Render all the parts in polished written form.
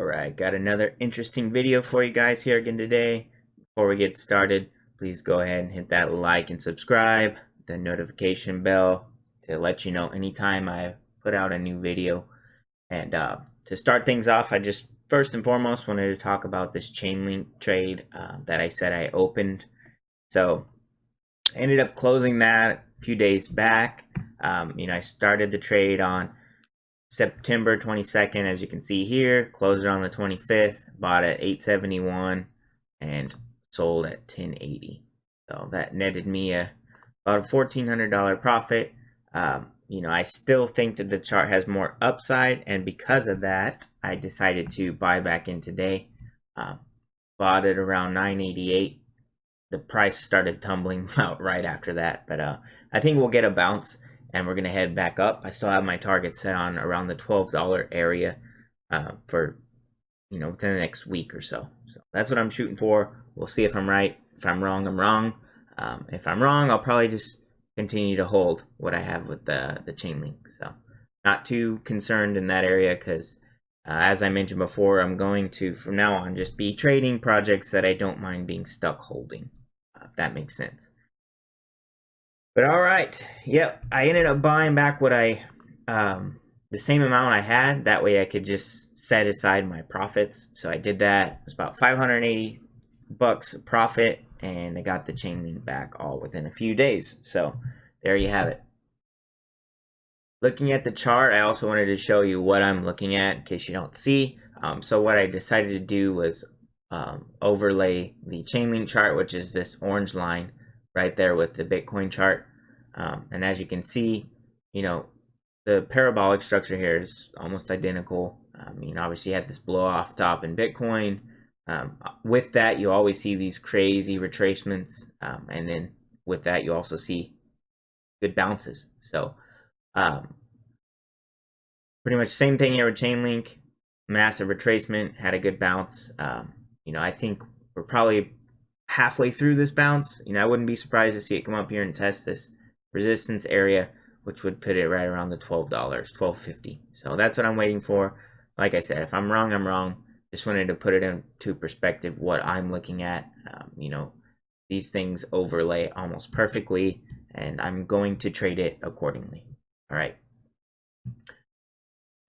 Alright, got another interesting video for you guys here again today. Before we get started, please go ahead and hit that like and subscribe, the notification bell to let you know anytime I put out a new video. And to start things off, I just first and foremost wanted to talk about this chain link trade that I said I opened. So I ended up closing that a few days back. I started the trade on September 22nd, as you can see here, closed it on the 25th, bought at 871 and sold at 1080. So that netted me about a $1,400 profit. I still think that the chart has more upside, and because of that, I decided to buy back in today. Bought it around 988. The price started tumbling out right after that, but I think we'll get a bounce and we're going to head back up. I still have my target set on around the $12 area for, within the next week or so. So that's what I'm shooting for. We'll see if I'm right. If I'm wrong, I'm wrong. If I'm wrong, I'll probably just continue to hold what I have with the chain link. So not too concerned in that area because, as I mentioned before, I'm going to, from now on, just be trading projects that I don't mind being stuck holding, if that makes sense. But all right, yep, I ended up buying back what the same amount I had. That way I could just set aside my profits. So I did that. It was about $580 profit, and I got the chain link back all within a few days. So there you have it. Looking at the chart, I also wanted to show you what I'm looking at in case you don't see. So what I decided to do was overlay the chain link chart, which is this orange line right there with the Bitcoin chart. And as you can see, the parabolic structure here is almost identical. Obviously you had this blow off top in Bitcoin. With that, you always see these crazy retracements. And then with that, you also see good bounces. So pretty much same thing here with Chainlink. Massive retracement, had a good bounce. I think we're probably halfway through this bounce. I wouldn't be surprised to see it come up here and test this resistance area, which would put it right around the $12, $12.50. So that's what I'm waiting for. Like I said, if I'm wrong, I'm wrong. Just wanted to put it into perspective what I'm looking at. These things overlay almost perfectly, and I'm going to trade it accordingly. All right.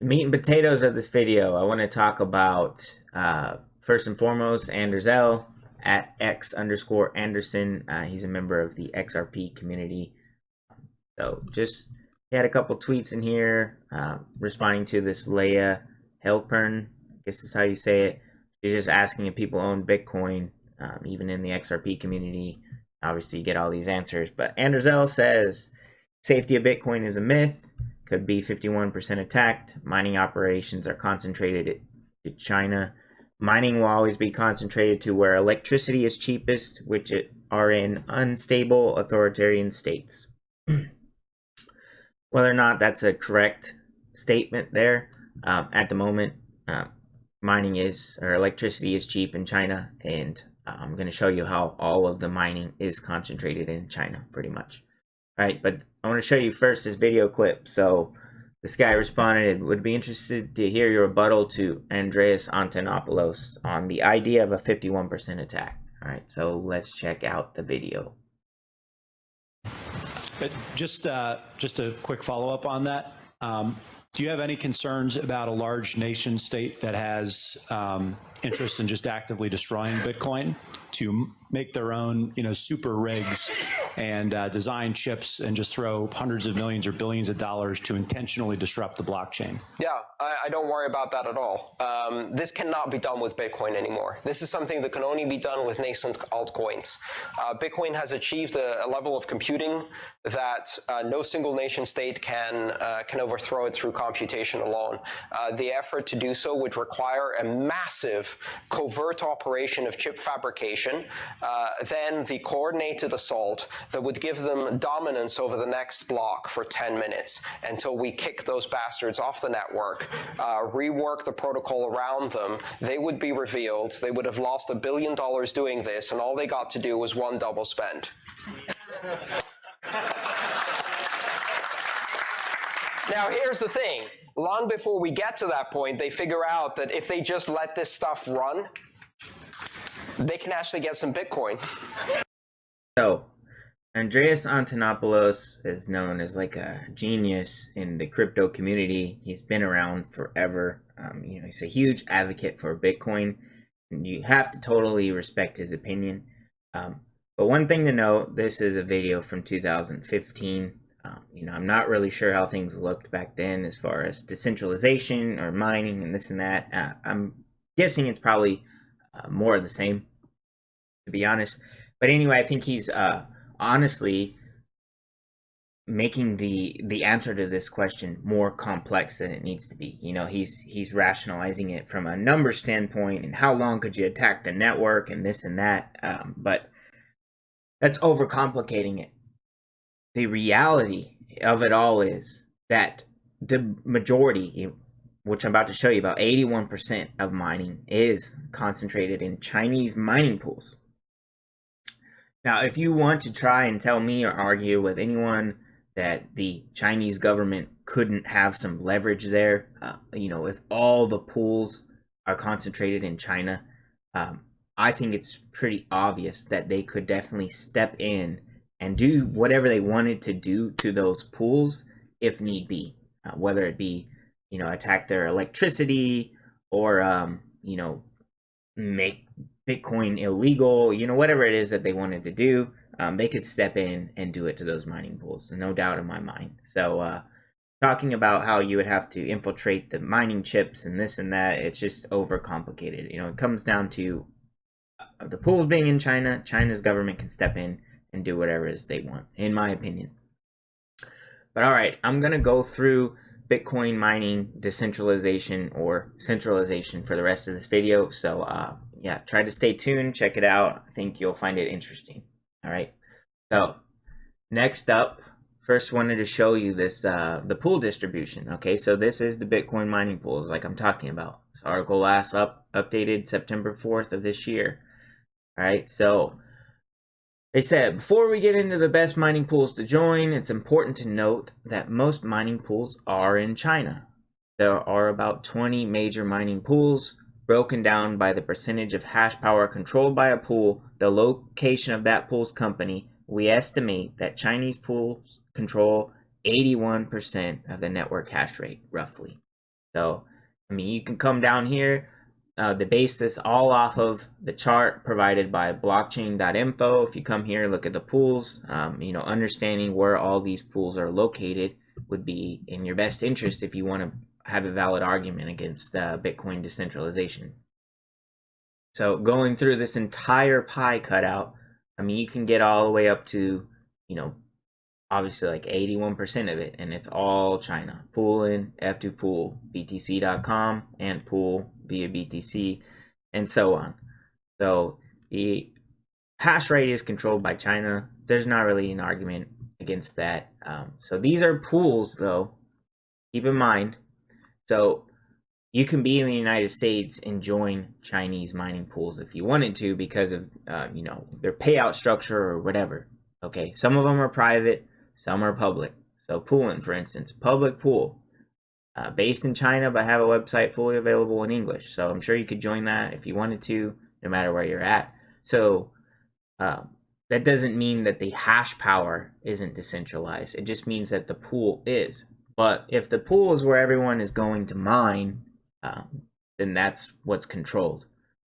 The meat and potatoes of this video, I want to talk about first and foremost Anders L at X_Anderson. He's a member of the XRP community. So he had a couple tweets in here responding to this Leia Helpern, I guess is how you say it. She's just asking if people own Bitcoin, even in the XRP community. Obviously, you get all these answers. But Anders L says, safety of Bitcoin is a myth. Could be 51% attacked. Mining operations are concentrated to China. Mining will always be concentrated to where electricity is cheapest, which are in unstable authoritarian states. Whether or not that's a correct statement there, at the moment, electricity is cheap in China, and I'm going to show you how all of the mining is concentrated in China, pretty much. All right, but I want to show you first this video clip. So this guy responded, would be interested to hear your rebuttal to Andreas Antonopoulos on the idea of a 51% attack. All right, so let's check out the video. Just a quick follow-up on that. Do you have any concerns about a large nation state that has interest in just actively destroying Bitcoin to make their own, super rigs and design chips and just throw hundreds of millions or billions of dollars to intentionally disrupt the blockchain? Yeah, I don't worry about that at all. This cannot be done with Bitcoin anymore. This is something that can only be done with nascent altcoins. Bitcoin has achieved a level of computing that no single nation state can overthrow it through computation alone. The effort to do so would require a massive covert operation of chip fabrication, then the coordinated assault that would give them dominance over the next block for 10 minutes until we kick those bastards off the network, rework the protocol around them. They would be revealed. They would have lost $1 billion doing this, and all they got to do was one double spend. Now, here's the thing. long before we get to that point, they figure out that if they just let this stuff run, they can actually get some Bitcoin. So, Andreas Antonopoulos is known as like a genius in the crypto community. He's been around forever. He's a huge advocate for Bitcoin, and you have to totally respect his opinion. But one thing to note, this is a video from 2015. I'm not really sure how things looked back then as far as decentralization or mining and this and that. I'm guessing it's probably more of the same, to be honest. But anyway, I think he's honestly making the answer to this question more complex than it needs to be. He's rationalizing it from a number standpoint and how long could you attack the network and this and that. But that's overcomplicating it. The reality of it all is that the majority, which I'm about to show you, about 81% of mining is concentrated in Chinese mining pools. Now, if you want to try and tell me or argue with anyone that the Chinese government couldn't have some leverage there, if all the pools are concentrated in China, I think it's pretty obvious that they could definitely step in and do whatever they wanted to do to those pools if need be, whether it be, attack their electricity or, make Bitcoin illegal, whatever it is that they wanted to do, they could step in and do it to those mining pools, no doubt in my mind. So talking about how you would have to infiltrate the mining chips and this and that, it's just overcomplicated. It comes down to the pools being in China. China's government can step in and do whatever it is they want, in my opinion. But all right, I'm going to go through Bitcoin mining decentralization or centralization for the rest of this video. So try to stay tuned, check it out. I think you'll find it interesting. All right, so next up, first wanted to show you this, the pool distribution. Okay, so this is the Bitcoin mining pools like I'm talking about. This article last updated September 4th of this year. All right, so they said, before we get into the best mining pools to join, it's important to note that most mining pools are in China. There are about 20 major mining pools, broken down by the percentage of hash power controlled by a pool, the location of that pool's company. We estimate that Chinese pools control 81% of the network hash rate, roughly. So, you can come down here. They base this all off of the chart provided by blockchain.info. If you come here, look at the pools, understanding where all these pools are located would be in your best interest if you want to have a valid argument against Bitcoin decentralization. So going through this entire pie cutout, you can get all the way up to, obviously like 81% of it, and it's all China. Pool in, F2 pool, BTC.com, and pool via BTC, and so on. So the hash rate is controlled by China. There's not really an argument against that. So these are pools, though. Keep in mind. So you can be in the United States and join Chinese mining pools if you wanted to because of their payout structure or whatever. Okay, some of them are private, some are public. So pooling, for instance, public pool, based in China but have a website fully available in English. So I'm sure you could join that if you wanted to, no matter where you're at. So that doesn't mean that the hash power isn't decentralized. It just means that the pool is. But if the pool is where everyone is going to mine, then that's what's controlled.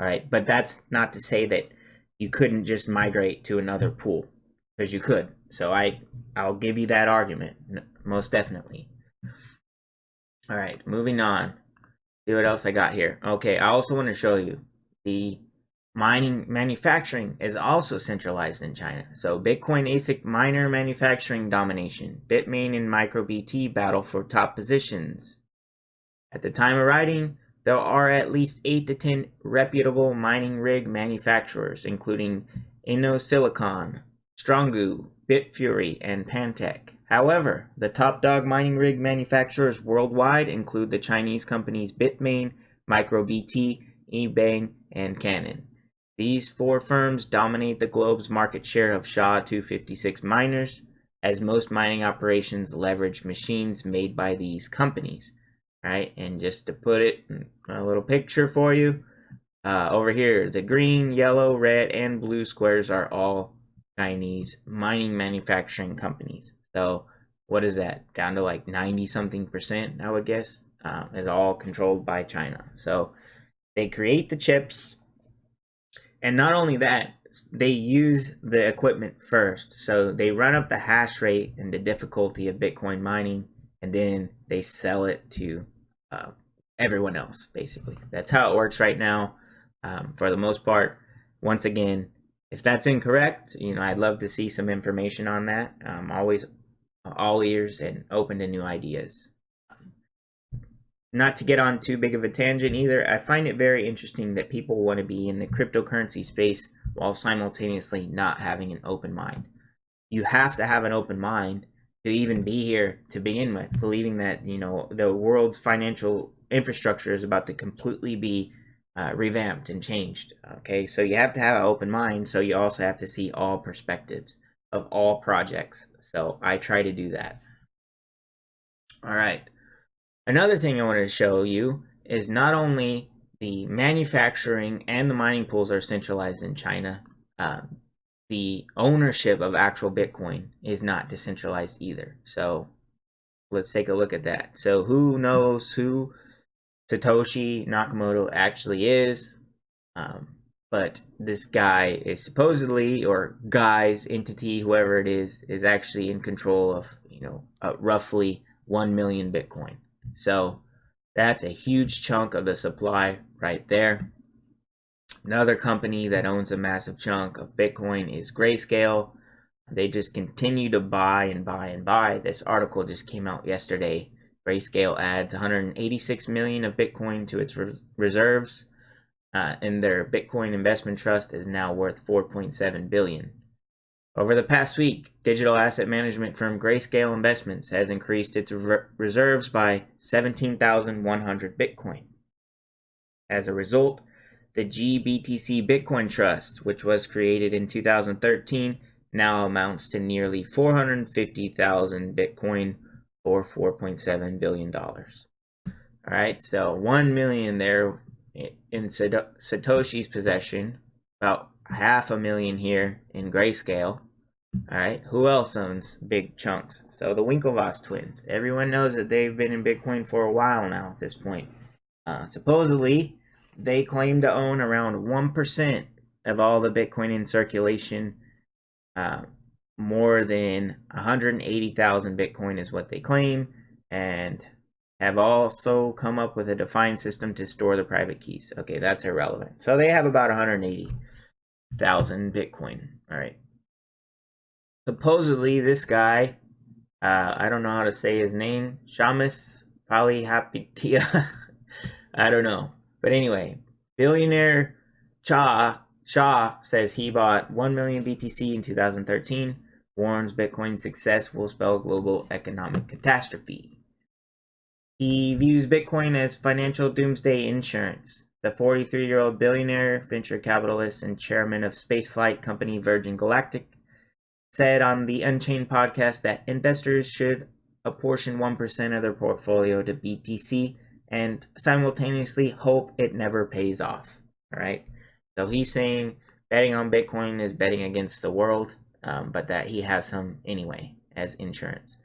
All right, but that's not to say that you couldn't just migrate to another pool, because you could. So I'll give you that argument, most definitely. All right, moving on. See what else I got here. Okay, I also want to show you the mining manufacturing is also centralized in China. So Bitcoin ASIC miner manufacturing domination. Bitmain and MicroBT battle for top positions. At the time of writing, there are at least 8 to 10 reputable mining rig manufacturers, including InnoSilicon, Strongu, Bitfury, and Pantech. However, the top dog mining rig manufacturers worldwide include the Chinese companies Bitmain, MicroBT, eBang, and Canon. These 4 firms dominate the globe's market share of SHA-256 miners, as most mining operations leverage machines made by these companies. right? And just to put it in a little picture for you, over here, the green, yellow, red, and blue squares are all Chinese mining manufacturing companies. So what is that? Down to like 90 something percent, I would guess, is all controlled by China. So they create the chips, and not only that, they use the equipment first. So they run up the hash rate and the difficulty of Bitcoin mining, and then they sell it to everyone else, basically. That's how it works right now, for the most part. Once again, if that's incorrect, I'd love to see some information on that. I'm always all ears and open to new ideas. Not to get on too big of a tangent either, I find it very interesting that people want to be in the cryptocurrency space while simultaneously not having an open mind. You have to have an open mind to even be here to begin with, believing that the world's financial infrastructure is about to completely be revamped and changed. Okay, so you have to have an open mind. So you also have to see all perspectives of all projects. So I try to do that. All right. Another thing I wanted to show you is not only the manufacturing and the mining pools are centralized in China, the ownership of actual Bitcoin is not decentralized either. So let's take a look at that. So who knows who Satoshi Nakamoto actually is? But this guy is supposedly, or guy's entity, whoever it is actually in control of, roughly 1 million Bitcoin. So that's a huge chunk of the supply right there. Another company that owns a massive chunk of Bitcoin is Grayscale. They just continue to buy and buy and buy. This article just came out yesterday. Grayscale adds 186 million of Bitcoin to its reserves, and their Bitcoin investment trust is now worth 4.7 billion. Over the past week, digital asset management firm Grayscale Investments has increased its reserves by 17,100 Bitcoin. As a result, the GBTC Bitcoin Trust, which was created in 2013, now amounts to nearly 450,000 Bitcoin, or $4.7 billion. All right, so 1 million there in Satoshi's possession, about 500,000 here in Grayscale. All right, who else owns big chunks? So the Winklevoss twins. Everyone knows that they've been in Bitcoin for a while now at this point. Supposedly, they claim to own around 1% of all the Bitcoin in circulation. More than 180,000 Bitcoin is what they claim, and have also come up with a defined system to store the private keys. Okay, that's irrelevant. So they have about 180,000 Bitcoin. All right. Supposedly, this guy, I don't know how to say his name, Shamith Palihapitiya. I don't know. But anyway, billionaire Shah says he bought 1 million BTC in 2013, warns Bitcoin's success will spell global economic catastrophe. He views Bitcoin as financial doomsday insurance. The 43-year-old billionaire, venture capitalist, and chairman of spaceflight company Virgin Galactic said on the Unchained podcast that investors should apportion 1% of their portfolio to BTC and simultaneously hope it never pays off. All right. So he's saying betting on Bitcoin is betting against the world, but that he has some anyway as insurance.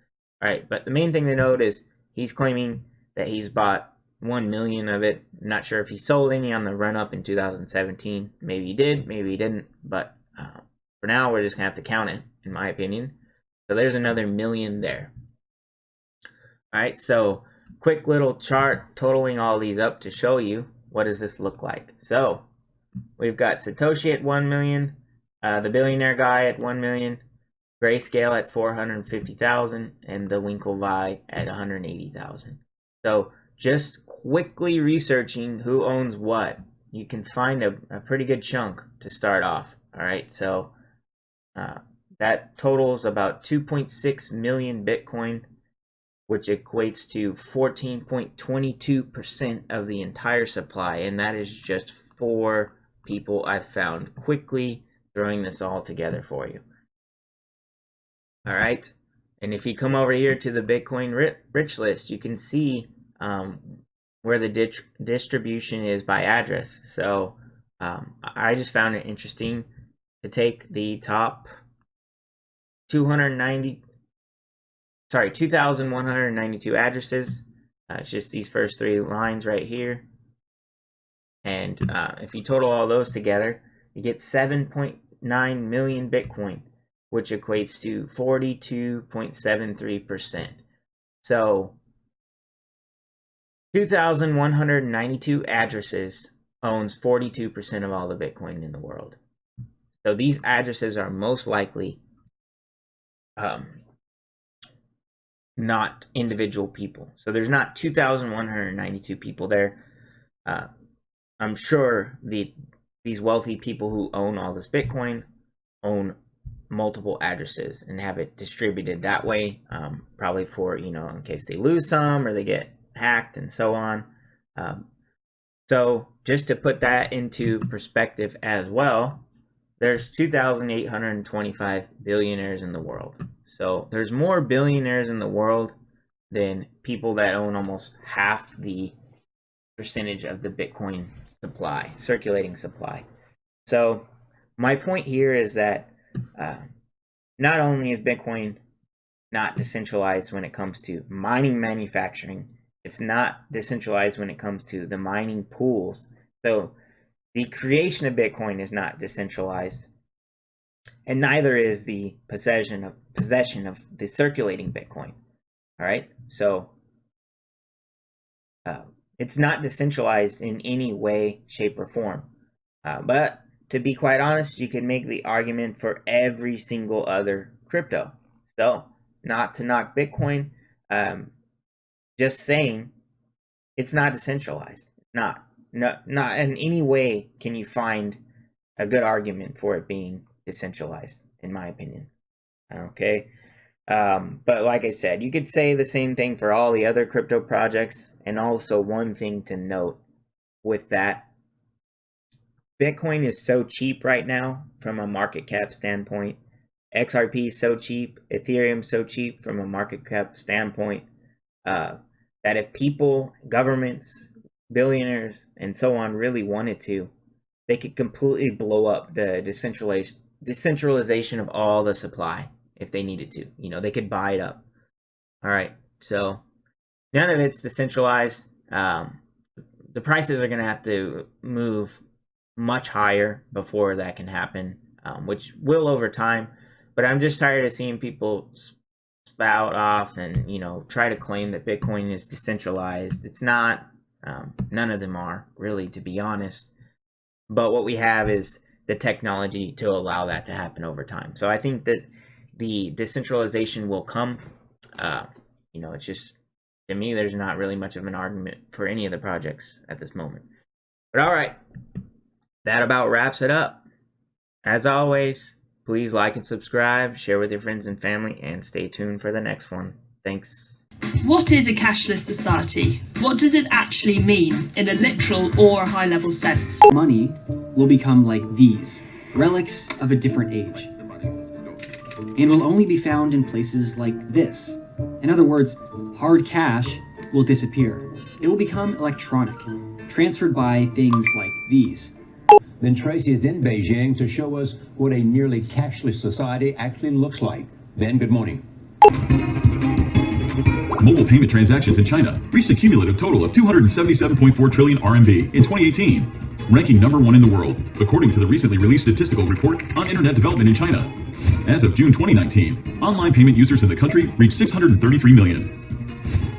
All right. But the main thing to note is he's claiming that he's bought 1 million of it. I'm not sure if he sold any on the run up in 2017. Maybe he did, maybe he didn't. But for now, we're just going to have to count it, in my opinion. So there's another million there. All right. So quick little chart totaling all these up to show you what does this look like. So we've got Satoshi at 1 million, the billionaire guy at 1 million, Grayscale at 450,000, and the Winklevi at 180,000. So just quickly researching who owns what, you can find a pretty good chunk to start off. All right, so that totals about 2.6 million Bitcoin, which equates to 14.22% of the entire supply, and that is just 4 people I've found quickly throwing this all together for you. All right, and if you come over here to the Bitcoin rich list, you can see where the distribution is by address. So I just found it interesting to take the top 2,192 addresses. It's just these first three lines right here. And if you total all those together, you get 7.9 million Bitcoin, which equates to 42.73%. So 2,192 addresses owns 42% of all the Bitcoin in the world. So these addresses are most likely not individual people. So there's not 2,192 people there. I'm sure these wealthy people who own all this Bitcoin own multiple addresses and have it distributed that way, probably for, in case they lose some or they get hacked and so on. So just to put that into perspective as well, there's 2,825 billionaires in the world. So there's more billionaires in the world than people that own almost half the percentage of the Bitcoin supply, circulating supply. So my point here is that not only is Bitcoin not decentralized when it comes to mining manufacturing, it's not decentralized when it comes to the mining pools. So the creation of Bitcoin is not decentralized, and neither is the possession of the circulating Bitcoin. All right, so it's not decentralized in any way, shape, or form. But to be quite honest, you can make the argument for every single other crypto. So, not to knock Bitcoin, just saying it's not decentralized. Not in any way can you find a good argument for it being decentralized, in my opinion. Okay. But like I said, you could say the same thing for all the other crypto projects. And also one thing to note with that, Bitcoin is so cheap right now from a market cap standpoint. XRP is so cheap. Ethereum is so cheap from a market cap standpoint, that if people, governments, billionaires, and so on really wanted to, they could completely blow up the decentralization of all the supply if they needed to. They could buy it up. All right, so none of it's decentralized. The prices are going to have to move much higher before that can happen, which will over time. But I'm just tired of seeing people spout off and try to claim that Bitcoin is decentralized. It's not. None of them are, really, to be honest. But what we have is the technology to allow that to happen over time. So I think that the decentralization will come. It's just, to me, there's not really much of an argument for any of the projects at this moment. But all right, that about wraps it up. As always, please like and subscribe, share with your friends and family, and stay tuned for the next one. Thanks. What is a cashless society? What does it actually mean in a literal or high-level sense? Money will become like these, relics of a different age, and will only be found in places like this. In other words, hard cash will disappear. It will become electronic, transferred by things like these. Then Tracy is in Beijing to show us what a nearly cashless society actually looks like. Then, good morning. Mobile payment transactions in China reached a cumulative total of 277.4 trillion RMB in 2018, ranking #1 in the world, according to the recently released statistical report on internet development in China. As of June 2019, online payment users in the country reached 633 million.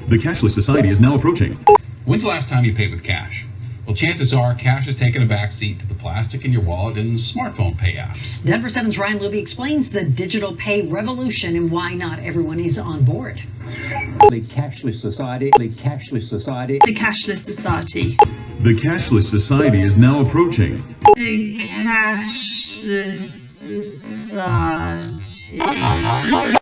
The cashless society is now approaching. When's the last time you paid with cash? Well, chances are cash has taken a backseat to the plastic in your wallet and smartphone pay apps. Denver 7's Ryan Luby explains the digital pay revolution and why not everyone is on board. The cashless society. The cashless society. The cashless society is now approaching. The cashless society.